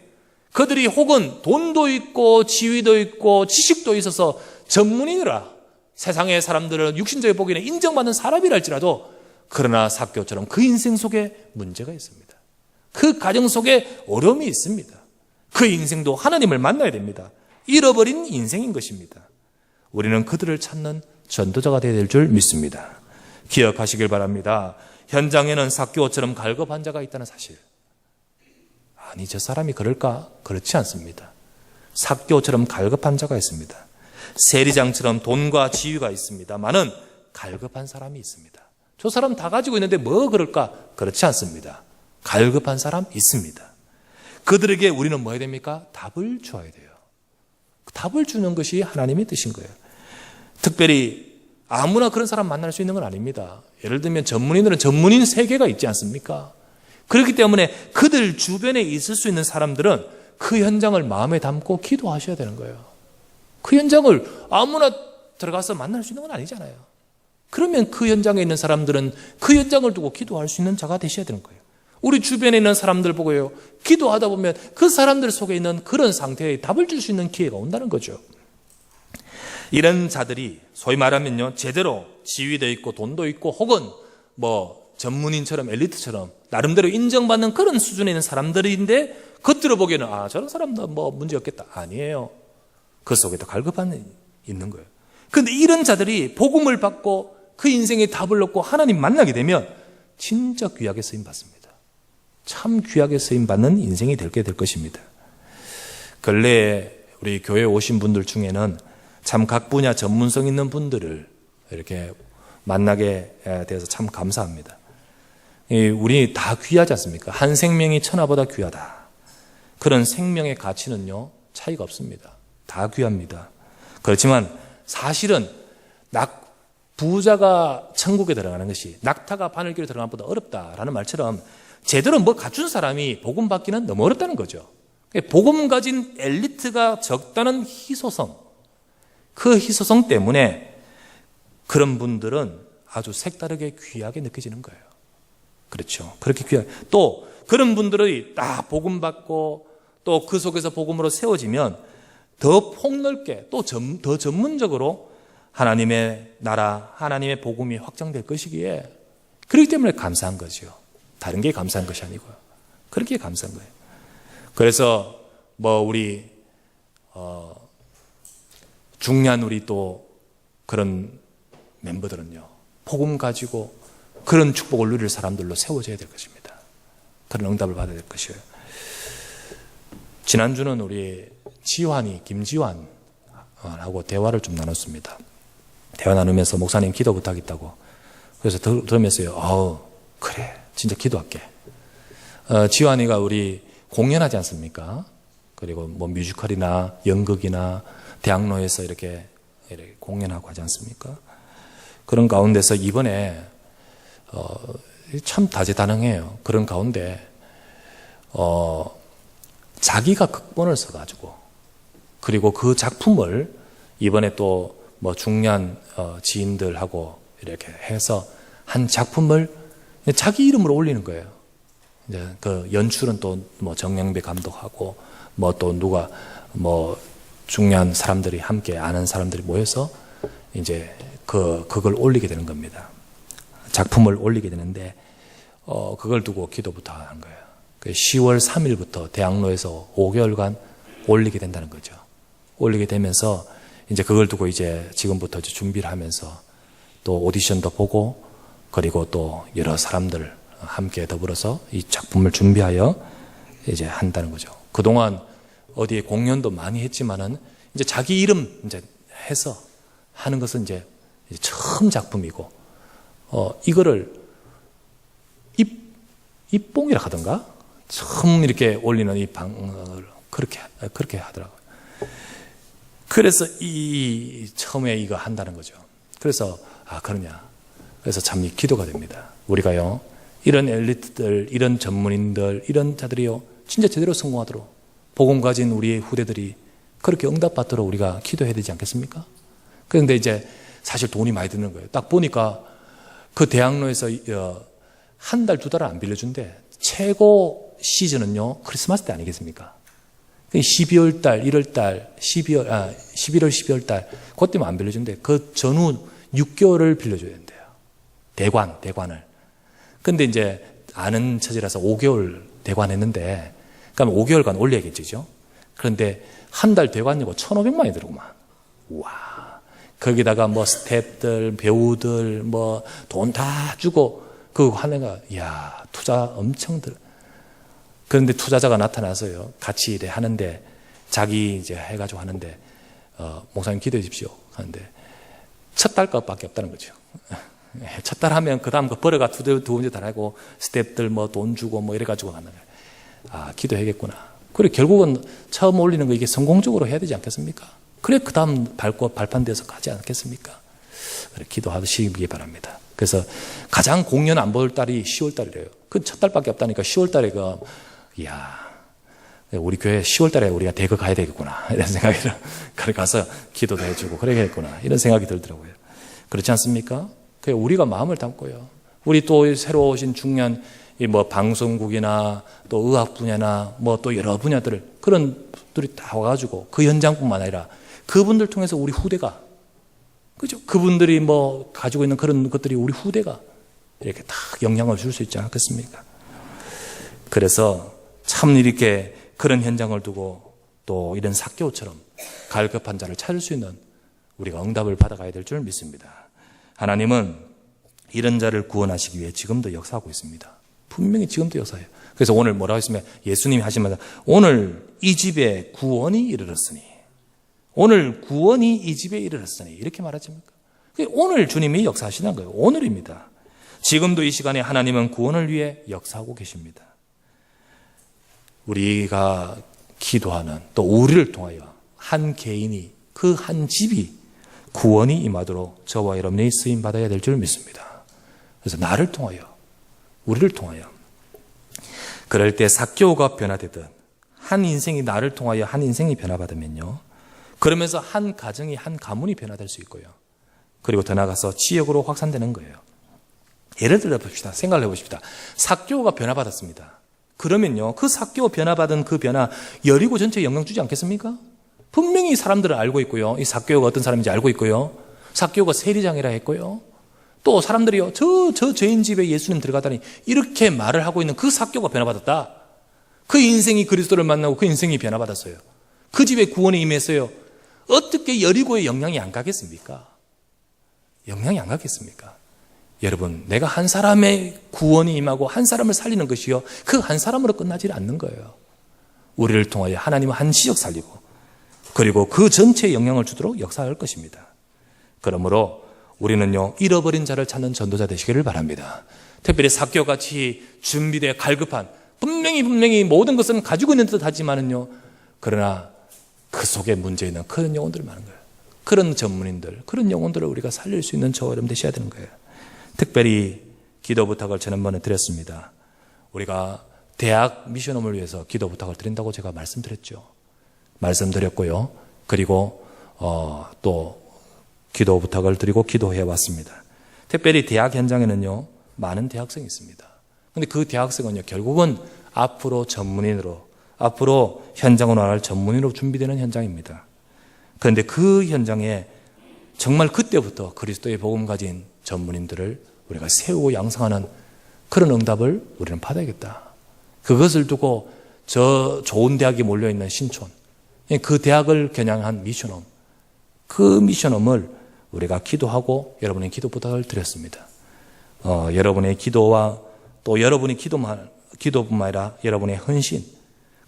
그들이 혹은 돈도 있고 지위도 있고 지식도 있어서 전문인이라 세상의 사람들은 육신적인 보기에는 인정받는 사람이라 할지라도, 그러나 삭개오처럼 그 인생 속에 문제가 있습니다. 그 가정 속에 어려움이 있습니다. 그 인생도 하나님을 만나야 됩니다. 잃어버린 인생인 것입니다. 우리는 그들을 찾는 전도자가 되어야 될 줄 믿습니다. 기억하시길 바랍니다. 현장에는 삭개오처럼 갈급한 자가 있다는 사실. 아니, 저 사람이 그럴까? 그렇지 않습니다. 삭개오처럼 갈급한 자가 있습니다. 세리장처럼 돈과 지위가 있습니다만은 갈급한 사람이 있습니다. 저 사람 다 가지고 있는데 뭐 그럴까? 그렇지 않습니다. 갈급한 사람 있습니다. 그들에게 우리는 뭐 해야 됩니까? 답을 주어야 돼요. 답을 주는 것이 하나님의 뜻인 거예요. 특별히 아무나 그런 사람 만날 수 있는 건 아닙니다. 예를 들면 전문인들은 전문인 세계가 있지 않습니까? 그렇기 때문에 그들 주변에 있을 수 있는 사람들은 그 현장을 마음에 담고 기도하셔야 되는 거예요. 그 현장을 아무나 들어가서 만날 수 있는 건 아니잖아요. 그러면 그 현장에 있는 사람들은 그 현장을 두고 기도할 수 있는 자가 되셔야 되는 거예요. 우리 주변에 있는 사람들 보고요, 기도하다 보면 그 사람들 속에 있는 그런 상태에 답을 줄 수 있는 기회가 온다는 거죠. 이런 자들이 소위 말하면요, 제대로 지위도 있고 돈도 있고 혹은 뭐 전문인처럼 엘리트처럼 나름대로 인정받는 그런 수준에 있는 사람들인데, 겉으로 보기에는 저런 사람도 뭐 문제 없겠다. 아니에요. 그 속에도 갈급함이 있는 거예요. 그런데 이런 자들이 복음을 받고 그 인생에 답을 얻고 하나님 만나게 되면 진짜 귀하게 쓰임 받습니다. 참 귀하게 쓰임 받는 인생이 될 것입니다. 근래에 우리 교회에 오신 분들 중에는 참 각 분야 전문성 있는 분들을 이렇게 만나게 돼서 참 감사합니다. 우리 다 귀하지 않습니까? 한 생명이 천하보다 귀하다. 그런 생명의 가치는요, 차이가 없습니다. 다 귀합니다. 그렇지만 사실은 부자가 천국에 들어가는 것이 낙타가 바늘길에 들어가는 것보다 어렵다라는 말처럼 제대로 뭐 갖춘 사람이 복음 받기는 너무 어렵다는 거죠. 복음 가진 엘리트가 적다는 희소성, 그 희소성 때문에 그런 분들은 아주 색다르게 귀하게 느껴지는 거예요. 그렇죠. 그렇게 귀하게. 또 그런 분들이 딱 복음 받고 또 그 속에서 복음으로 세워지면 더 폭넓게 또 더 전문적으로 하나님의 나라, 하나님의 복음이 확장될 것이기에 그렇기 때문에 감사한 거죠. 다른 게 감사한 것이 아니고요. 그렇게 감사한 거예요. 그래서 우리 중요한 우리 또 그런 멤버들은요, 복음 가지고 그런 축복을 누릴 사람들로 세워져야 될 것입니다. 그런 응답을 받아야 될 것이에요. 지난주는 우리 김지환하고 대화를 좀 나눴습니다. 대화 나누면서 목사님 기도 부탁했다고. 그래서 들으면서요, 그래, 진짜 기도할게. 지환이가 우리 공연하지 않습니까? 그리고 뮤지컬이나 연극이나 대학로에서 이렇게 공연하고 하지 않습니까? 그런 가운데서 이번에 참 다재다능해요. 그런 가운데 자기가 극본을 써가지고 그리고 그 작품을 이번에 또 중요한 지인들하고 이렇게 해서 한 작품을 자기 이름으로 올리는 거예요. 이제 그 연출은 또 정영배 감독하고 또 누가 중요한 사람들이 함께 아는 사람들이 모여서 이제 그걸 올리게 되는 겁니다. 작품을 올리게 되는데 그걸 두고 기도부터 한 거예요. 10월 3일부터 대학로에서 5개월간 올리게 된다는 거죠. 올리게 되면서 이제 그걸 두고 이제 지금부터 이제 준비를 하면서 또 오디션도 보고 그리고 또 여러 사람들 함께 더불어서 이 작품을 준비하여 이제 한다는 거죠. 그동안 어디에 공연도 많이 했지만은 이제 자기 이름 이제 해서 하는 것은 이제 처음 작품이고 이거를 입봉이라 하던가 처음 이렇게 올리는 이 방을 그렇게 하더라고요. 그래서 처음에 이거 한다는 거죠. 그래서 그러냐. 그래서 참 기도가 됩니다. 우리가요, 이런 엘리트들, 이런 전문인들, 이런 자들이요, 진짜 제대로 성공하도록 복음 가진 우리의 후대들이 그렇게 응답받도록 우리가 기도해야 되지 않겠습니까? 그런데 이제 사실 돈이 많이 드는 거예요. 딱 보니까 그 대학로에서 한 달, 두 달을 안 빌려준대. 최고 시즌은요, 크리스마스 때 아니겠습니까? 12월 달, 1월 달, 11월, 12월 달, 그때만 안 빌려준대. 그 전후 6개월을 빌려줘야 된대요. 대관을. 근데 이제 아는 처지라서 5개월 대관했는데, 그러면 5개월간 올려야겠죠. 그런데 한 달 대관료가 1,500만이 들어오만. 우와. 거기다가 스태프들, 배우들, 돈 다 주고, 그 하네가, 이야, 투자 엄청 들어. 그런데 투자자가 나타나서요, 같이 일해 하는데, 자기 이제 해가지고 하는데, 목사님 기도해 주십시오. 하는데, 첫 달 것밖에 없다는 거죠. 첫 달 하면 그 다음 거 벌어가 두 번째 달 하고, 스태프들 돈 주고 이래가지고 하는 거예요. 기도해야겠구나. 그리고 결국은 처음 올리는 거 이게 성공적으로 해야 되지 않겠습니까? 그래, 그 다음 발판돼서 가지 않겠습니까? 그래, 기도하시기 바랍니다. 그래서 가장 공연 안 볼 달이 10월 달이래요. 그 첫 달밖에 없다니까 10월 달에 이야, 우리 교회 10월 달에 우리가 대거 가야 되겠구나. 이런 생각이 들어요. 그래 가서 기도도 해주고 그래야겠구나. 이런 생각이 들더라고요. 그렇지 않습니까? 그래, 우리가 마음을 담고요. 우리 또 새로 오신 중요한 방송국이나 또 의학 분야나 또 여러 분야들 그런 분들이 다 와가지고 그 현장뿐만 아니라 그분들 통해서 우리 후대가 그죠? 그분들이 가지고 있는 그런 것들이 우리 후대가 이렇게 딱 영향을 줄 수 있지 않겠습니까? 그래서 참 이렇게 그런 현장을 두고 또 이런 삭개오처럼 갈급한 자를 찾을 수 있는 우리가 응답을 받아가야 될 줄 믿습니다. 하나님은 이런 자를 구원하시기 위해 지금도 역사하고 있습니다. 분명히 지금도 역사해요. 그래서 오늘 뭐라고 했으면 예수님이 하시면서 오늘 이 집에 구원이 이르렀으니 오늘 구원이 이 집에 이르렀으니 이렇게 말하십니까? 오늘 주님이 역사하시는 거예요. 오늘입니다. 지금도 이 시간에 하나님은 구원을 위해 역사하고 계십니다. 우리가 기도하는, 또 우리를 통하여 한 개인이, 그 한 집이 구원이 임하도록 저와 여러분이 쓰임받아야 될 줄 믿습니다. 그래서 나를 통하여, 우리를 통하여, 그럴 때 삭개오가 변화되듯 한 인생이 나를 통하여 한 인생이 변화받으면요, 그러면서 한 가정이, 한 가문이 변화될 수 있고요, 그리고 더 나아가서 지역으로 확산되는 거예요. 예를 들어 봅시다. 생각을 해보십시다. 삭개오가 변화받았습니다. 그러면요, 그 삭개오 변화받은 그 변화, 여리고 전체에 영향 주지 않겠습니까? 분명히 사람들은 알고 있고요, 이 삭개오가 어떤 사람인지 알고 있고요, 삭개오가 세리장이라 했고요, 또 사람들이요, 저 죄인 집에 예수님 들어가다니 이렇게 말을 하고 있는 그 삭개오가 변화받았다. 그 인생이 그리스도를 만나고 그 인생이 변화받았어요. 그 집에 구원이 임했어요. 어떻게 여리고에 영향이 안 가겠습니까? 영향이 안 가겠습니까? 여러분, 내가 한 사람의 구원이 임하고 한 사람을 살리는 것이요, 그 한 사람으로 끝나지 않는 거예요. 우리를 통하여 하나님은 한 지역 살리고, 그리고 그 전체에 영향을 주도록 역사할 것입니다. 그러므로 우리는요, 잃어버린 자를 찾는 전도자 되시기를 바랍니다. 특별히 삭개오같이 준비되어 갈급한, 분명히 모든 것은 가지고 있는 듯 하지만은요, 그러나 그 속에 문제 있는 그런 영혼들이 많은 거예요. 그런 전문인들, 그런 영혼들을 우리가 살릴 수 있는 저와 여러분 되셔야 되는 거예요. 특별히 기도 부탁을 지난번에 드렸습니다. 우리가 대학 미션홈을 위해서 기도 부탁을 드린다고 제가 말씀드렸죠. 말씀드렸고요. 그리고 또 기도 부탁을 드리고 기도해 왔습니다. 특별히 대학 현장에는요, 많은 대학생이 있습니다. 그런데 그 대학생은요, 결국은 앞으로 전문인으로, 앞으로 현장으로 나갈 전문인으로 준비되는 현장입니다. 그런데 그 현장에 정말 그때부터 그리스도의 복음 가진 전문인들을 우리가 세우고 양성하는 그런 응답을 우리는 받아야겠다. 그것을 두고 저 좋은 대학에 몰려있는 신촌, 그 대학을 겨냥한 미션홈, 그 미션홈을 우리가 기도하고 여러분의 기도 부탁을 드렸습니다. 여러분의 기도와 또 여러분의 기도뿐만 아니라 여러분의 헌신,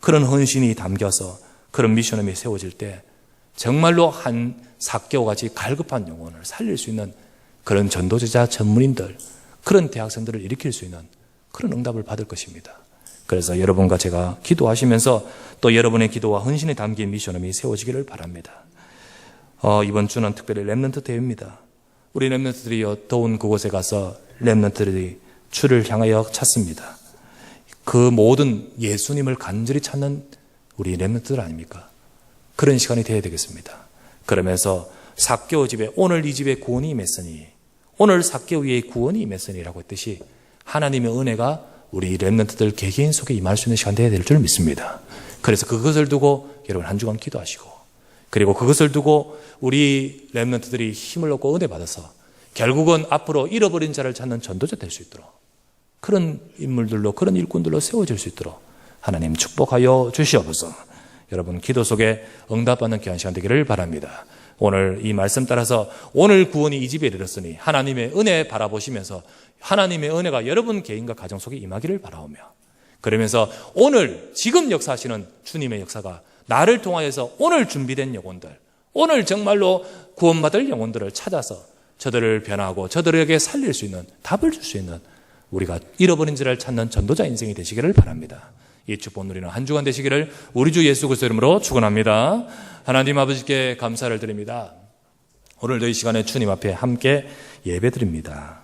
그런 헌신이 담겨서 그런 미션홈이 세워질 때 정말로 한 삭개오같이 갈급한 영혼을 살릴 수 있는 그런 전도제자 전문인들, 그런 대학생들을 일으킬 수 있는 그런 응답을 받을 것입니다. 그래서 여러분과 제가 기도하시면서 또 여러분의 기도와 헌신이 담긴 미션홈이 세워지기를 바랍니다. 이번 주는 특별히 렘넌트 대회입니다. 우리 렘넌트들이 더운 그곳에 가서 렘넌트들이 주를 향하여 찾습니다. 그 모든 예수님을 간절히 찾는 우리 렘넌트들 아닙니까? 그런 시간이 되어야 되겠습니다. 그러면서 삭개오 집에 오늘 이 집에 구원이 임했으니, 오늘 삭개오 위에 구원이 임했으니라고 했듯이 하나님의 은혜가 우리 렘넌트들 개개인 속에 임할 수 있는 시간 되어야 될 줄 믿습니다. 그래서 그것을 두고 여러분 한 주간 기도하시고, 그리고 그것을 두고 우리 렘넌트들이 힘을 얻고 은혜 받아서 결국은 앞으로 잃어버린 자를 찾는 전도자 될 수 있도록, 그런 인물들로, 그런 일꾼들로 세워질 수 있도록 하나님 축복하여 주시옵소서. 여러분 기도 속에 응답받는 귀한 시간 되기를 바랍니다. 오늘 이 말씀 따라서 오늘 구원이 이 집에 이르렀으니 하나님의 은혜 바라보시면서 하나님의 은혜가 여러분 개인과 가정 속에 임하기를 바라오며, 그러면서 오늘 지금 역사하시는 주님의 역사가 나를 통하여서 오늘 준비된 영혼들, 오늘 정말로 구원받을 영혼들을 찾아서 저들을 변화하고 저들에게 살릴 수 있는, 답을 줄 수 있는 우리가 잃어버린 자를 찾는 전도자 인생이 되시기를 바랍니다. 이 축복 누리는 한 주간 되시기를 우리 주 예수 그리스도 이름으로 축원합니다. 하나님 아버지께 감사를 드립니다. 오늘도 이 시간에 주님 앞에 함께 예배드립니다.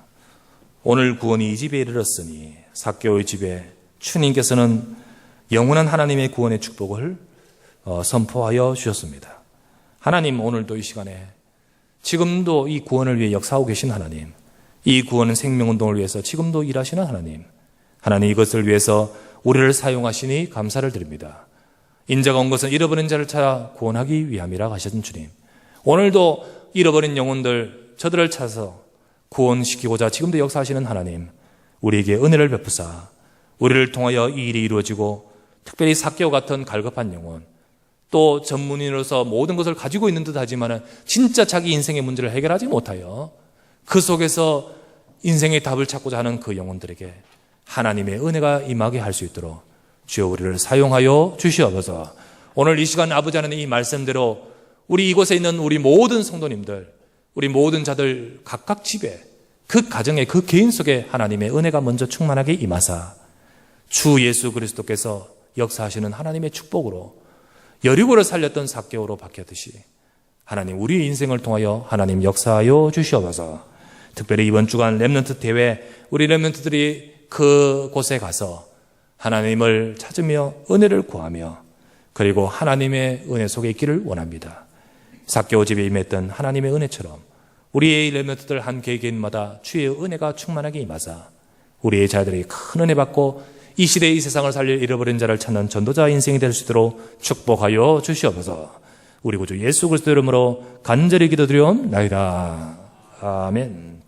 오늘 구원이 이 집에 이르렀으니 삭개오의 집에 주님께서는 영원한 하나님의 구원의 축복을 선포하여 주셨습니다. 하나님, 오늘도 이 시간에 지금도 이 구원을 위해 역사하고 계신 하나님, 이 구원은 생명운동을 위해서 지금도 일하시는 하나님, 하나님 이것을 위해서 우리를 사용하시니 감사를 드립니다. 인자가 온 것은 잃어버린 자를 찾아 구원하기 위함이라 하셨던 주님, 오늘도 잃어버린 영혼들 저들을 찾아서 구원시키고자 지금도 역사하시는 하나님, 우리에게 은혜를 베푸사 우리를 통하여 이 일이 이루어지고, 특별히 삭개오 같은 갈급한 영혼, 또 전문인으로서 모든 것을 가지고 있는 듯 하지만 진짜 자기 인생의 문제를 해결하지 못하여 그 속에서 인생의 답을 찾고자 하는 그 영혼들에게 하나님의 은혜가 임하게 할 수 있도록 주여 우리를 사용하여 주시옵소서. 오늘 이 시간 아버지 하나님 이 말씀대로 우리 이곳에 있는 우리 모든 성도님들, 우리 모든 자들 각각 집에, 그 가정에, 그 개인 속에 하나님의 은혜가 먼저 충만하게 임하사 주 예수 그리스도께서 역사하시는 하나님의 축복으로 여리고를 살렸던 삭개오로 바뀌었듯이 하나님 우리의 인생을 통하여 하나님 역사하여 주시옵소서. 특별히 이번 주간 렘넌트 대회, 우리 렘넌트들이 그곳에 가서 하나님을 찾으며 은혜를 구하며 그리고 하나님의 은혜 속에 있기를 원합니다. 삭개오 집에 임했던 하나님의 은혜처럼 우리의 렘넌트들 한 개개인마다 주의 은혜가 충만하게 임하사 우리의 자들이 큰 은혜 받고 이 시대에 이 세상을 살릴 잃어버린 자를 찾는 전도자 인생이 될 수 있도록 축복하여 주시옵소서. 우리 구주 예수 그리스도 이름으로 간절히 기도드리옵나이다. 아멘.